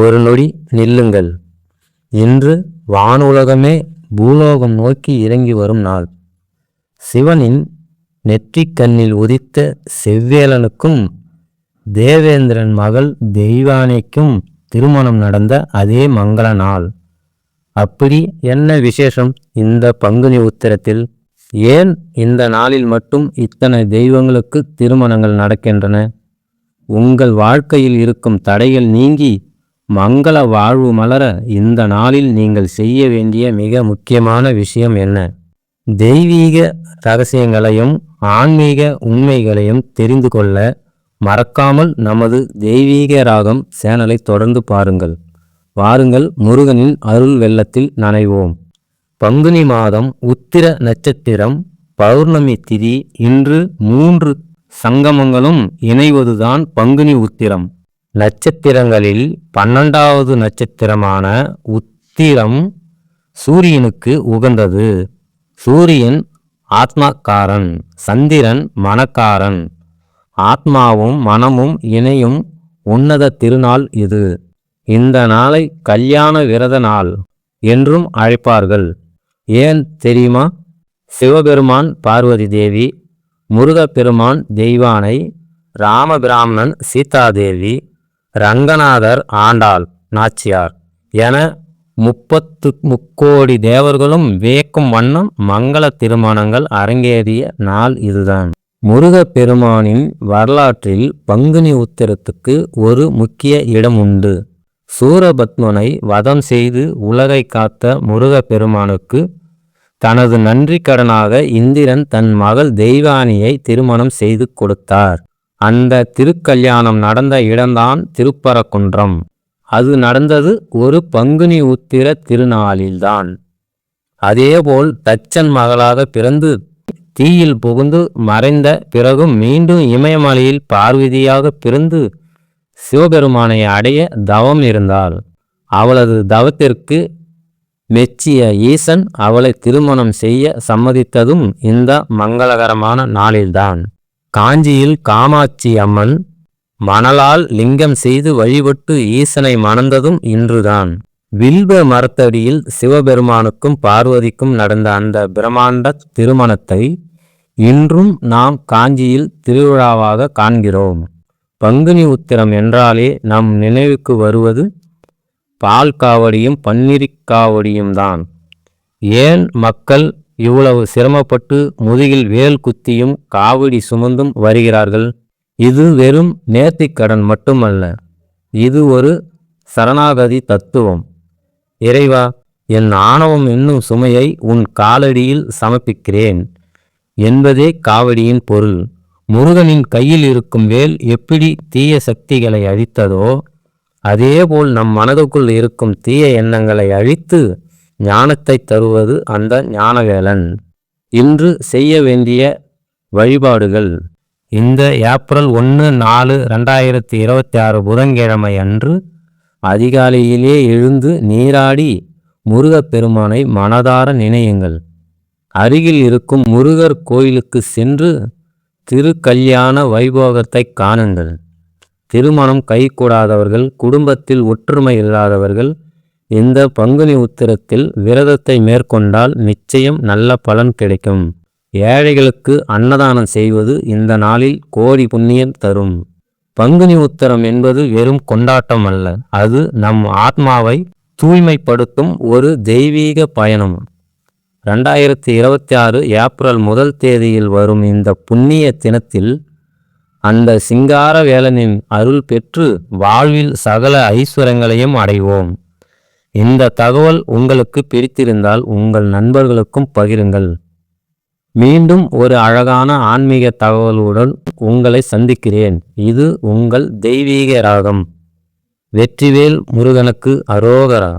ஒரு நொடி நில்லுங்கள். இன்று வானுலகமே பூலோகம் நோக்கி இறங்கி வரும் நாள். சிவனின் நெற்றிக்கண்ணில் உதித்த செவ்வேலனுக்கும் தேவேந்திரன் மகள் தெய்வானைக்கும் திருமணம் நடந்த அதே மங்கள நாள். அப்படி என்ன விசேஷம் இந்த பங்குனி உத்திரத்தில்? ஏன் இந்த நாளில் மட்டும் இத்தனை தெய்வங்களுக்கு திருமணங்கள் நடக்கின்றன? உங்கள் வாழ்க்கையில் இருக்கும் தடைகள் நீங்கி மங்கள வாழ்வு மலர இந்த நாளில் நீங்கள் செய்ய வேண்டிய மிக முக்கியமான விஷயம் என்ன? தெய்வீக ரகசியங்களையும் ஆன்மீக உண்மைகளையும் தெரிந்து கொள்ள மறக்காமல் நமது தெய்வீக ராகம் சேனலை தொடர்ந்து பாருங்கள். வாருங்கள், முருகனின் அருள் வெள்ளத்தில் நனைவோம். பங்குனி மாதம் உத்திர நட்சத்திரம் பௌர்ணமி திதி. இன்று 3 சங்கமங்களும் இணைவதுதான் பங்குனி உத்திரம். நட்சத்திரங்களில் 12வது நட்சத்திரமான உத்திரம் சூரியனுக்கு உகந்தது. சூரியன் ஆத்மக்காரன், சந்திரன் மனக்காரன். ஆத்மாவும் மனமும் இணையும் உன்னத திருநாள் இது. இந்த நாளை கல்யாண விரத நாள் என்றும் அழைப்பார்கள். ஏன் தெரியுமா? சிவபெருமான் பார்வதி தேவி, முருகப்பெருமான் தெய்வானை, ராமபிராமணன் சீதாதேவி, ரங்கநாதர் ஆண்டாள் நாச்சியார் என 30 முக்கோடி தேவர்களும் வியக்கும் வண்ணம் மங்கள திருமணங்கள் அரங்கேறிய நாள் இதுதான். முருகப்பெருமானின் வரலாற்றில் பங்குனி உத்திரத்துக்கு ஒரு முக்கிய இடம் உண்டு. சூரபத்மனை வதம் செய்து உலகை காத்த முருகப்பெருமானுக்கு தனது நன்றி கடனாக இந்திரன் தன் மகள் தெய்வானியை திருமணம் செய்து கொடுத்தார். அந்த திருக்கல்யாணம் நடந்த இடம்தான் திருப்பரங்குன்றம். அது நடந்தது ஒரு பங்குனி உத்திர திருநாளில்தான். அதேபோல் தச்சன் மகளாக பிறந்து தீயில் புகுந்து மறைந்த பிறகும் மீண்டும் இமயமலையில் பார்வதியாக பிறந்து சிவபெருமானை அடைய தவம் இருந்தாள். அவளது தவத்திற்கு மெச்சிய ஈசன் அவளை திருமணம் செய்ய சம்மதித்ததும் இந்த மங்களகரமான நாளில்தான். காஞ்சியில் காமாட்சி அம்மன் மணலால் லிங்கம் செய்து வழிபட்டு ஈசனை மணந்ததும் இன்றுதான். வில்வ மரத்தடியில் சிவபெருமானுக்கும் பார்வதிக்கும் நடந்த அந்த பிரம்மாண்ட திருமணத்தை இன்றும் நாம் காஞ்சியில் திருவிழாவாக காண்கிறோம். பங்குனி உத்திரம் என்றாலே நம் நினைவுக்கு வருவது பால் காவடியும் பன்னிரிக்காவடியும் தான். ஏன் மக்கள் இவ்வளவு சிரமப்பட்டு முதுகில் வேல் குத்தியும் காவடி சுமந்தும் வருகிறார்கள்? இது வெறும் நேர்த்திக்கடன் மட்டுமல்ல, இது ஒரு சரணாகதி தத்துவம். இறைவா, என் ஆணவம் என்னும் சுமையை உன் காலடியில் சமர்ப்பிக்கிறேன் என்பதே காவடியின் பொருள். முருகனின் கையில் இருக்கும் வேல் எப்படி தீய சக்திகளை அழித்ததோ அதேபோல் நம் மனதுக்குள் இருக்கும் தீய எண்ணங்களை அழித்து ஞானத்தை தருவது அந்த ஞானவேலன். இன்று செய்ய வேண்டிய வழிபாடுகள். இந்த ஏப்ரல் 1, 4, 2026 புதன்கிழமை அன்று அதிகாலையிலே எழுந்து நீராடி முருகப்பெருமானை மனதார நினையுங்கள். அருகில் இருக்கும் முருகர் கோயிலுக்கு சென்று திருக்கல்யாண வைபோகத்தை காணுங்கள். திருமணம் கைகூடாதவர்கள், குடும்பத்தில் ஒற்றுமை இல்லாதவர்கள் இந்த பங்குனி உத்திரத்தில் விரதத்தை மேற்கொண்டால் நிச்சயம் நல்ல பலன் கிடைக்கும். ஏழைகளுக்கு அன்னதானம் செய்வது இந்த நாளில் கோடி புண்ணியம் தரும். பங்குனி உத்திரம் என்பது வெறும் கொண்டாட்டம் அல்ல, அது நம் ஆத்மாவை தூய்மைப்படுத்தும் ஒரு தெய்வீக பயணம். 2026 ஏப்ரல் 1 தேதியில் வரும் இந்த புண்ணிய தினத்தில் அந்த சிங்கார வேலனின் அருள் பெற்று வாழ்வில் சகல ஐஸ்வர்யங்களையும் அடைவோம். இந்த தகவல் உங்களுக்கு பிடித்திருந்தால் உங்கள் நண்பர்களுக்கும் பகிருங்கள். மீண்டும் ஒரு அழகான ஆன்மீக தகவலுடன் உங்களை சந்திக்கிறேன். இது உங்கள் தெய்வீக ராகம். வெற்றிவேல் முருகனுக்கு அரோகரா.